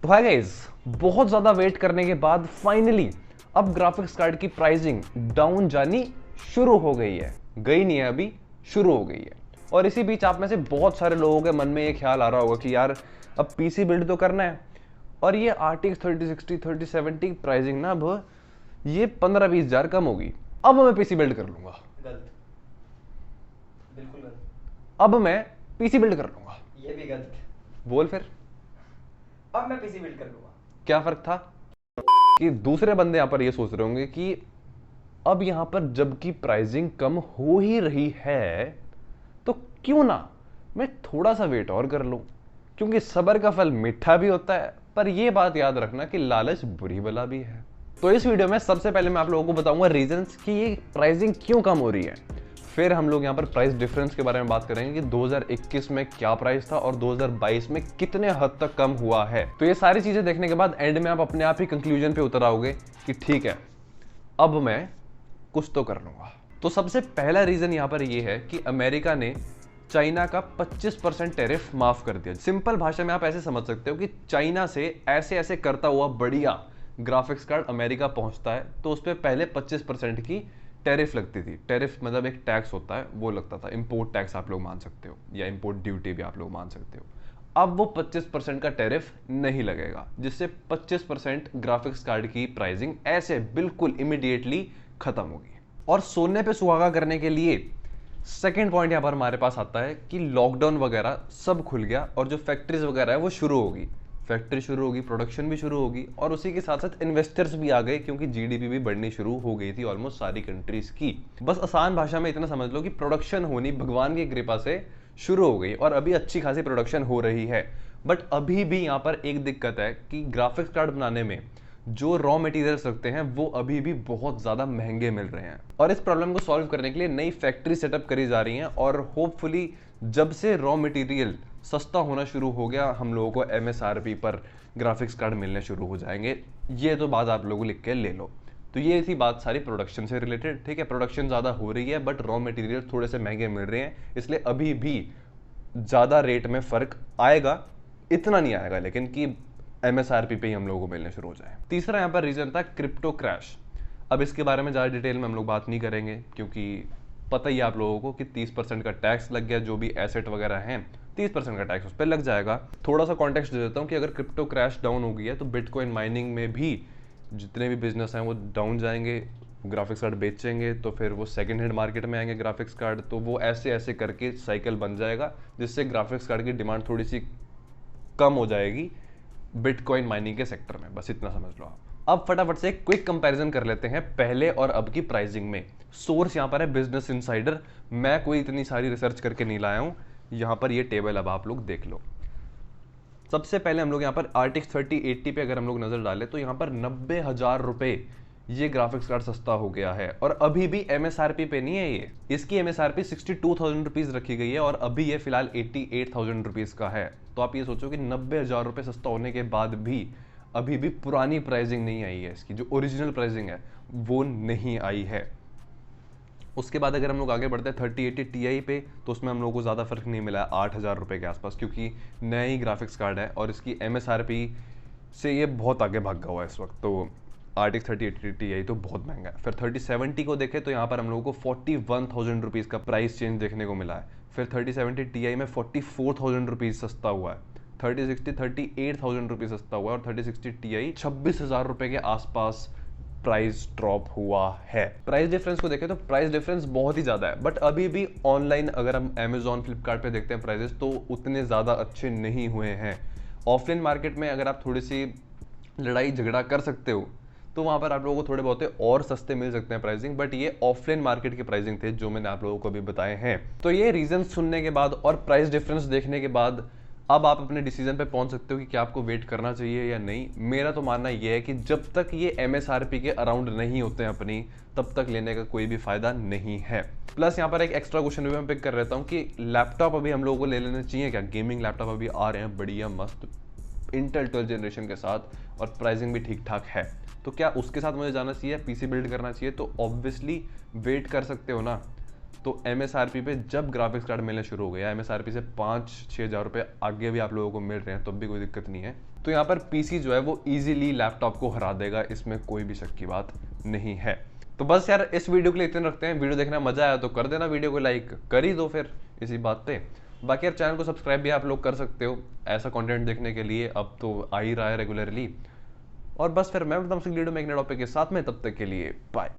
तो है गाइस, बहुत ज्यादा वेट करने के बाद फाइनली अब ग्राफिक्स कार्ड की प्राइसिंग डाउन जानी शुरू हो गई है। गई नहीं है अभी, शुरू हो गई है। और इसी बीच आप में से बहुत सारे लोगों के मन में ये ख्याल आ रहा होगा कि यार अब पीसी बिल्ड तो करना है और ये RTX 3060 3070 प्राइसिंग ना अब ये 15-20 हजार कम होगी, अब मैं पीसी बिल्ड कर लूंगा। गलत, बिल्कुल गलत। अब मैं पीसी बिल्ड कर लूंगा। ये भी गलत। बोल फिर, अब मैं पीसी बिल्ड कर लूंगा। क्या फर्क था? कि दूसरे बंदे यहां पर ये सोच रहे होंगे कि अब यहां पर जबकि प्राइसिंग कम हो ही रही है तो क्यों ना मैं थोड़ा सा वेट और कर लूं, क्योंकि सब्र का फल मीठा भी होता है। पर यह बात याद रखना कि लालच बुरी बला भी है। तो इस वीडियो में सबसे पहले मैं आप लोगों को बताऊंगा रीजंस कि ये प्राइसिंग क्यों कम हो रही है। फिर हम लोग यहाँ पर प्राइस डिफरेंस के बारे में बात करेंगे कि 2021 में क्या प्राइस था और 2022 में कितने हद तक कम हुआ है। तो ये सारी चीजें देखने के बाद एंड में आप अपने आप ही कंक्लूजन पे उतर आओगे कि ठीक है अब मैं कुछ तो कर लूंगा। तो सबसे पहला रीजन यहाँ पर ये है कि अमेरिका ने चाइना का 25% टैरिफ माफ कर दिया। सिंपल भाषा में आप ऐसे समझ सकते हो कि चाइना से ऐसे ऐसे करता हुआ बढ़िया ग्राफिक्स कार्ड अमेरिका पहुंचता है तो उस पर पहले 25% की टैरिफ लगती थी। टैरिफ मतलब एक टैक्स होता है, वो लगता था। इंपोर्ट टैक्स आप लोग मान सकते हो या इंपोर्ट ड्यूटी भी आप लोग मान सकते हो। अब वो 25% का टैरिफ नहीं लगेगा, जिससे 25% ग्राफिक्स कार्ड की प्राइसिंग ऐसे बिल्कुल इमीडिएटली खत्म होगी। और सोने पे सुहागा करने के लिए सेकेंड पॉइंट यहां पर हमारे पास आता है कि लॉकडाउन वगैरह सब खुल गया और जो फैक्ट्रीज वगैरह है वो शुरू होगी। फैक्ट्री शुरू होगी, प्रोडक्शन भी शुरू होगी और उसी के साथ साथ इन्वेस्टर्स भी आ गए, क्योंकि जीडीपी भी बढ़नी शुरू हो गई थी ऑलमोस्ट सारी कंट्रीज की। बस आसान भाषा में इतना समझ लो कि प्रोडक्शन होनी भगवान की कृपा से शुरू हो गई और अभी अच्छी खासी प्रोडक्शन हो रही है। बट अभी भी यहाँ पर एक दिक्कत है कि ग्राफिक्स कार्ड बनाने में जो रॉ मटेरियल्स रखते हैं वो अभी भी बहुत ज्यादा महंगे मिल रहे हैं। और इस प्रॉब्लम को सॉल्व करने के लिए नई फैक्ट्री सेटअप करी जा रही हैं और होपफुली जब से रॉ मटेरियल सस्ता होना शुरू हो गया हम लोगों को MSRP पर ग्राफिक्स कार्ड मिलने शुरू हो जाएंगे। ये तो बात आप लोगों लिख के ले लो। तो ये थी बात सारी प्रोडक्शन से रिलेटेड। ठीक है, प्रोडक्शन ज़्यादा हो रही है बट रॉ मटेरियल थोड़े से महंगे मिल रहे हैं, इसलिए अभी भी ज़्यादा रेट में फ़र्क आएगा। इतना नहीं आएगा लेकिन कि MSRP पे ही हम लोगों को मिलने शुरू हो जाए। तीसरा यहाँ पर रीज़न था क्रिप्टो क्रैश। अब इसके बारे में ज़्यादा डिटेल में हम लोग बात नहीं करेंगे, क्योंकि पता ही है आप लोगों को कि 30% का टैक्स लग गया। जो भी एसेट वगैरह हैं 30% का टैक्स उस पर लग जाएगा। थोड़ा सा कॉन्टेक्स्ट दे देता हूँ कि अगर क्रिप्टो क्रैश डाउन हो गई है तो बिटकॉइन माइनिंग में भी जितने भी बिजनेस हैं वो डाउन जाएंगे। ग्राफिक्स कार्ड बेचेंगे तो फिर वो सेकेंड हैंड मार्केट में आएंगे ग्राफिक्स कार्ड, तो वो ऐसे ऐसे करके साइकिल बन जाएगा, जिससे ग्राफिक्स कार्ड की डिमांड थोड़ी सी कम हो जाएगी बिटकॉइन माइनिंग के सेक्टर में। बस इतना समझ लो आप। अब फटाफट से एक क्विक कंपैरिजन कर लेते हैं पहले और अब की प्राइसिंग में। सोर्स यहां पर है बिजनेस इनसाइडर, मैं कोई इतनी सारी रिसर्च करके नहीं लाया हूं। यहां पर ये टेबल अब आप लोग देख लो। सबसे पहले हम लोग यहाँ पर RTX 3080 पे अगर हम लोग नजर डालें तो यहाँ पर 90,000 रुपए ये ग्राफिक्स कार्ड सस्ता हो गया है। और अभी भी MSRP पे नहीं है, ये इसकी MSRP 62,000 रुपीज रखी गई है और अभी ये फिलहाल 88,000 रुपीज का है। तो आप ये सोचो कि 90,000 रुपए सस्ता होने के बाद भी अभी भी पुरानी प्राइसिंग नहीं आई है, इसकी जो ओरिजिनल प्राइसिंग है वो नहीं आई है। उसके बाद अगर हम लोग आगे बढ़ते हैं 3080 Ti पे तो उसमें हम लोगों को ज़्यादा फर्क नहीं मिला है, 8,000 रुपये के आसपास, क्योंकि नया ही ग्राफिक्स कार्ड है और इसकी MSRP से ये बहुत आगे भागा हुआ है इस वक्त। तो RTX 3080 Ti तो बहुत महंगा है। फिर 3070 को देखें तो यहाँ पर हम लोगों को 41,000 रुपीज़ का प्राइस चेंज देखने को मिला है। फिर 3070 Ti में 44,000 रुपीज़ सस्ता हुआ है। 3060 38,000 रुपीज़ सस्ता हुआ है और 3060 Ti 26,000 रुपये के आसपास प्राइस ड्रॉप हुआ है। प्राइस डिफरेंस को देखें तो प्राइस डिफरेंस बहुत ही ज़्यादा है, बट अभी भी ऑनलाइन अगर हम Amazon फ्लिपकार्ट पे देखते हैं प्राइसेस तो उतने ज़्यादा अच्छे नहीं हुए हैं। ऑफलाइन मार्केट में अगर आप थोड़ी सी लड़ाई झगड़ा कर सकते हो तो वहाँ पर आप लोगों को थोड़े बहुत और सस्ते मिल सकते हैं प्राइसिंग, बट ये ऑफलाइन मार्केट की प्राइसिंग थे जो मैंने आप लोगों को अभी बताए हैं। तो ये रीजन सुनने के बाद और प्राइस डिफरेंस देखने के बाद अब आप अपने डिसीजन पे पहुंच सकते हो कि क्या आपको वेट करना चाहिए या नहीं। मेरा तो मानना यह है कि जब तक ये MSRP के अराउंड नहीं होते हैं अपनी, तब तक लेने का कोई भी फायदा नहीं है। प्लस यहाँ पर एक एक्स्ट्रा क्वेश्चन भी मैं पिक कर रहता हूँ कि लैपटॉप अभी हम लोगों को ले लेना चाहिए क्या? गेमिंग लैपटॉप अभी आ रहे हैं बढ़िया मस्त इंटेल 12 जनरेशन के साथ और प्राइसिंग भी ठीक ठाक है, तो क्या उसके साथ मुझे जाना चाहिए, पीसी बिल्ड करना चाहिए? तो ऑब्वियसली वेट कर सकते हो ना। तो MSRP पे जब ग्राफिक्स कार्ड मिलने शुरू हो गया, MSRP से 5-6 हज़ार रुपये आगे भी आप लोगों को मिल रहे हैं, तब भी कोई दिक्कत नहीं है। तो यहाँ पर PC जो है वो ईजिली लैपटॉप को हरा देगा, इसमें कोई भी शक की बात नहीं है। तो बस यार इस वीडियो के लिए इतने रखते हैं। वीडियो देखना मजा आया तो कर देना, वीडियो को लाइक कर ही दो फिर इसी बात पे। बाकी यार चैनल को सब्सक्राइब भी आप लोग कर सकते हो ऐसा कंटेंट देखने के लिए, अब तो आ ही रहा है रेगुलरली। और बस फिर मैं बताऊँ वीडियो में एक नए टॉपिक के साथ में, तब तक के लिए बाय।